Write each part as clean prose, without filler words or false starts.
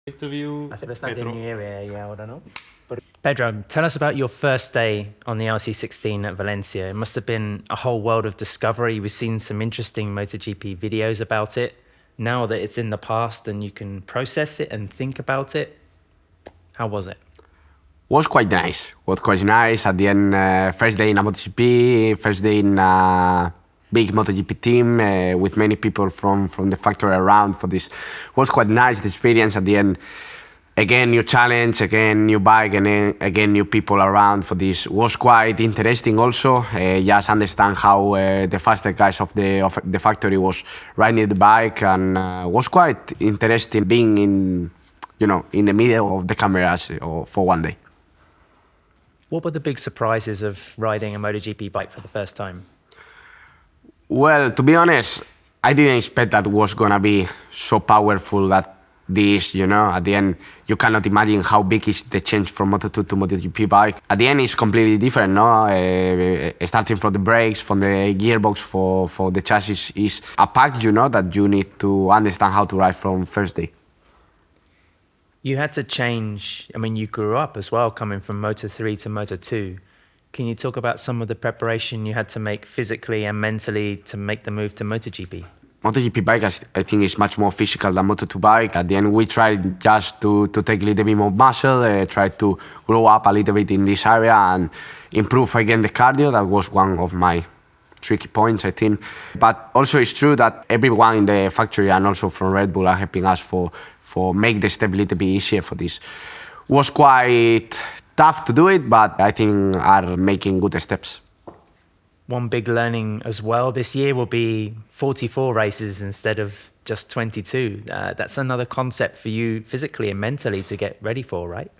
interview, Pedro. Pedro, tell us about your first day on the RC16 at Valencia. It must have been a whole world of discovery. We've seen some interesting MotoGP videos about it. Now that it's in the past and you can process it and think about it, how was it? Was quite nice. Was quite nice. At the end, first day in a MotoGP, first day in a big MotoGP team with many people from the factory around for this. Was quite nice, the experience. At the end, again, new challenge, again, new bike, and again, new people around for this. Was quite interesting also. Just understand how the faster guys of the factory was riding the bike, and was quite interesting being in the middle of the cameras for one day. What were the big surprises of riding a MotoGP bike for the first time? Well, to be honest, I didn't expect that was gonna be so powerful that this, at the end, you cannot imagine how big is the change from Moto2 to MotoGP bike. At the end, it's completely different, no? Starting from the brakes, from the gearbox for the chassis is a pack, that you need to understand how to ride from first day. You had to change, you grew up as well, coming from Moto3 to Moto2. Can you talk about some of the preparation you had to make physically and mentally to make the move to MotoGP? MotoGP bike, I think, is much more physical than Moto2 bike. At the end, we tried just to take a little bit more muscle, try to grow up a little bit in this area and improve again the cardio. That was one of my tricky points, I think. But also it's true that everyone in the factory and also from Red Bull are helping us for make the step a little bit easier for this. Was quite tough to do it, but I think are making good steps. One big learning as well this year will be 44 races instead of just 22. That's another concept for you physically and mentally to get ready for, right?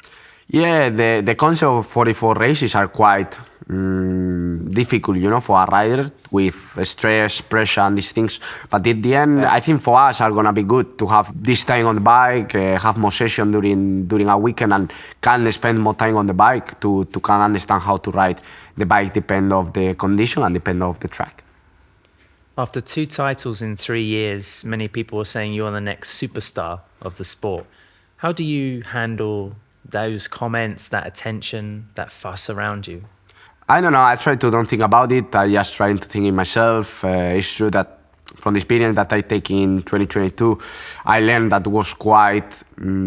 Yeah, the concept of 44 races are quite difficult, for a rider with stress, pressure, and these things. But at the end, I think for us are gonna be good to have this time on the bike, have more session during a weekend, and can spend more time on the bike to can understand how to ride the bike, depend of the condition and depend of the track. After 2 titles in 3 years, many people are saying you're the next superstar of the sport. How do you handle those comments, that attention, that fuss around you? I don't know. I try to don't think about it. I just try to think in myself. It's true that from the experience that I take in 2022, I learned that it was quite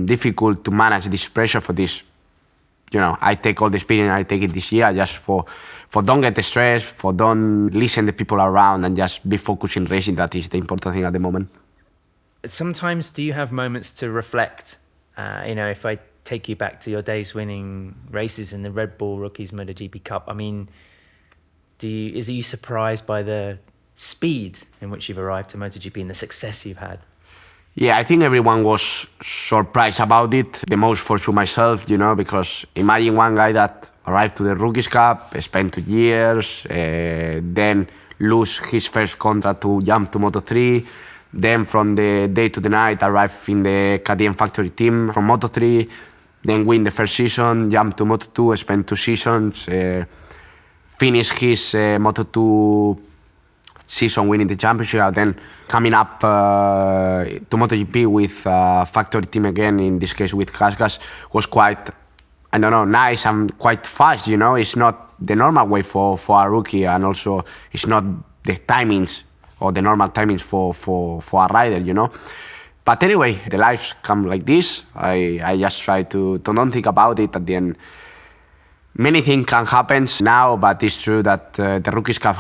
difficult to manage this pressure for this. I take all the experience I take it this year just for don't get stressed, for don't listen to people around and just be focused in racing. That is the important thing at the moment. Sometimes do you have moments to reflect? If I take you back to your days winning races in the Red Bull Rookies MotoGP Cup, are you surprised by the speed in which you've arrived to MotoGP and the success you've had? Yeah, I think everyone was surprised about it. The most for sure myself, because imagine one guy that arrived to the Rookies Cup, spent 2 years, then lose his first contract to jump to Moto3, then from the day to the night arrive in the KTM factory team from Moto3, then win the first season, jump to Moto2, spend 2 seasons, finish his Moto2 season winning the championship, and then coming up to MotoGP with factory team again, in this case with GASGAS, was quite, nice and quite fast, It's not the normal way for a rookie, and also it's not the timings or the normal timings for a rider, But anyway, the lives come like this. I just try to don't think about it at the end. Many things can happen now, but it's true that the Rookies Cup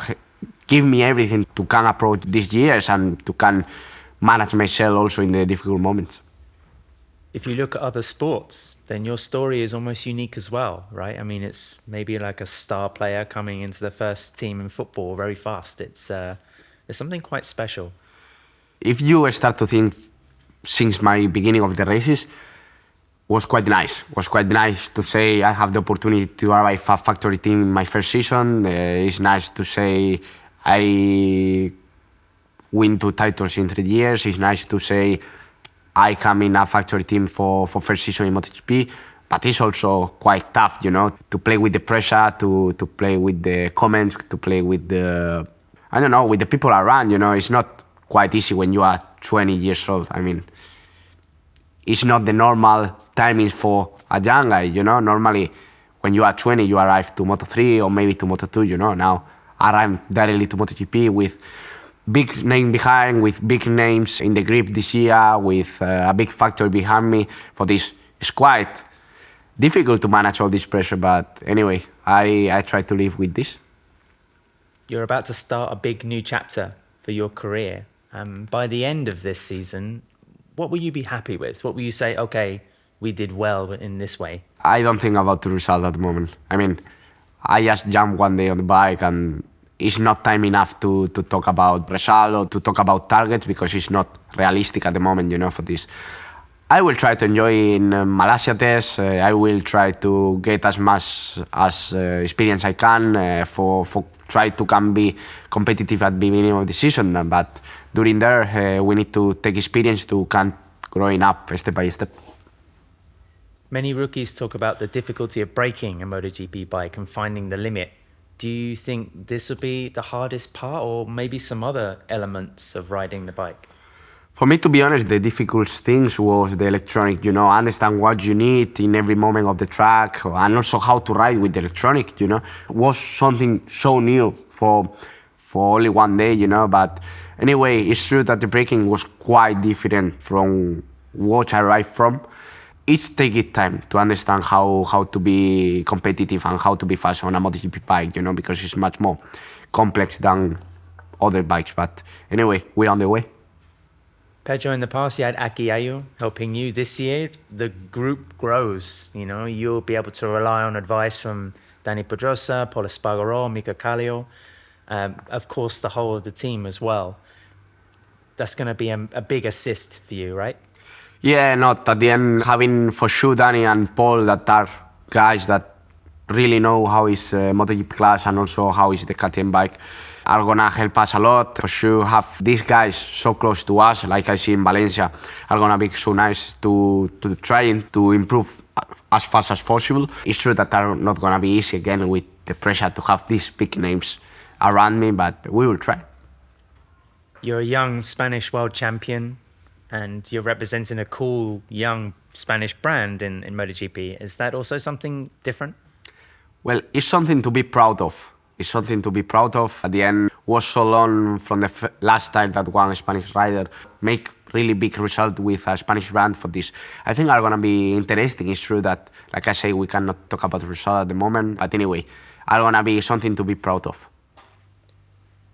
give me everything to can approach these years and to can manage myself also in the difficult moments. If you look at other sports, then your story is almost unique as well, right? It's maybe like a star player coming into the first team in football very fast. It's something quite special. If you start to think since my beginning of the races, was quite nice. Was quite nice to say I have the opportunity to arrive at factory team in my first season. It's nice to say I win 2 titles in 3 years. It's nice to say I come in a factory team for first season in MotoGP. But it's also quite tough, to play with the pressure, to play with the comments, to play with with the people around, It's not quite easy when you are 20 years old. it's not the normal timings for a young guy, you know. Normally, when you are 20, you arrive to Moto3 or maybe to Moto2, you know. Now, I arrive directly to MotoGP with big name behind, with big names in the grip this year, with a big factor behind me. For this, it's quite difficult to manage all this pressure, but anyway, I try to live with this. You're about to start a big new chapter for your career. By the end of this season, what will you be happy with? What will you say, okay, we did well in this way? I don't think about the result at the moment. I mean, I just jumped one day on the bike and it's not time enough to talk about result or to talk about targets because it's not realistic at the moment, you know, for this. I will try to enjoy in Malaysia test. I will try to get as much as experience I can for try to can be competitive at the beginning of the season. But during there, we need to take experience to can growing up step by step. Many rookies talk about the difficulty of braking a MotoGP bike and finding the limit. Do you think this will be the hardest part or maybe some other elements of riding the bike? For me, to be honest, the difficult things was the electronic, you know, understand what you need in every moment of the track and also how to ride with the electronic, you know. It was something so new for only one day, you know, but anyway, it's true that the braking was quite different from what I arrived from. It's taking time to understand how to be competitive and how to be fast on a MotoGP bike, you know, because it's much more complex than other bikes. But anyway, we're on the way. Pedro, in the past, you had Akiayu helping you. This year, the group grows. You know, you'll be able to rely on advice from Dani Pedrosa, Paul Espargaro, Mika Kallio, of course, the whole of the team as well. That's going to be a big assist for you, right? Yeah, not at the end, having for sure Dani and Paul that are guys that really know how is MotoGP class and also how is the KTM bike are gonna help us a lot. For sure, have these guys so close to us, like I see in Valencia, are gonna be so nice to trying to improve as fast as possible. It's true that are not gonna be easy again with the pressure to have these big names around me, but we will try. You're a young Spanish world champion and you're representing a cool young Spanish brand in MotoGP. Is that also something different? Well, it's something to be proud of. It's something to be proud of. At the end, was so long from the last time that one Spanish rider make really big result with a Spanish brand for this. I think are gonna be interesting. It's true that, like I say, we cannot talk about the result at the moment. But anyway, are gonna be something to be proud of.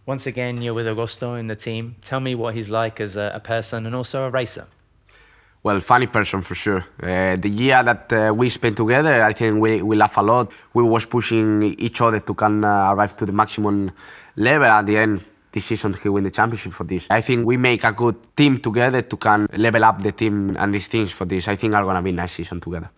Once again, you're with Acosta in the team. Tell me what he's like as a person and also a racer. Well, funny person for sure. The year that we spent together, I think we laugh a lot. We was pushing each other to can arrive to the maximum level. At the end, this season he win the championship for this. I think we make a good team together to can level up the team and these things for this. I think are gonna be a nice season together.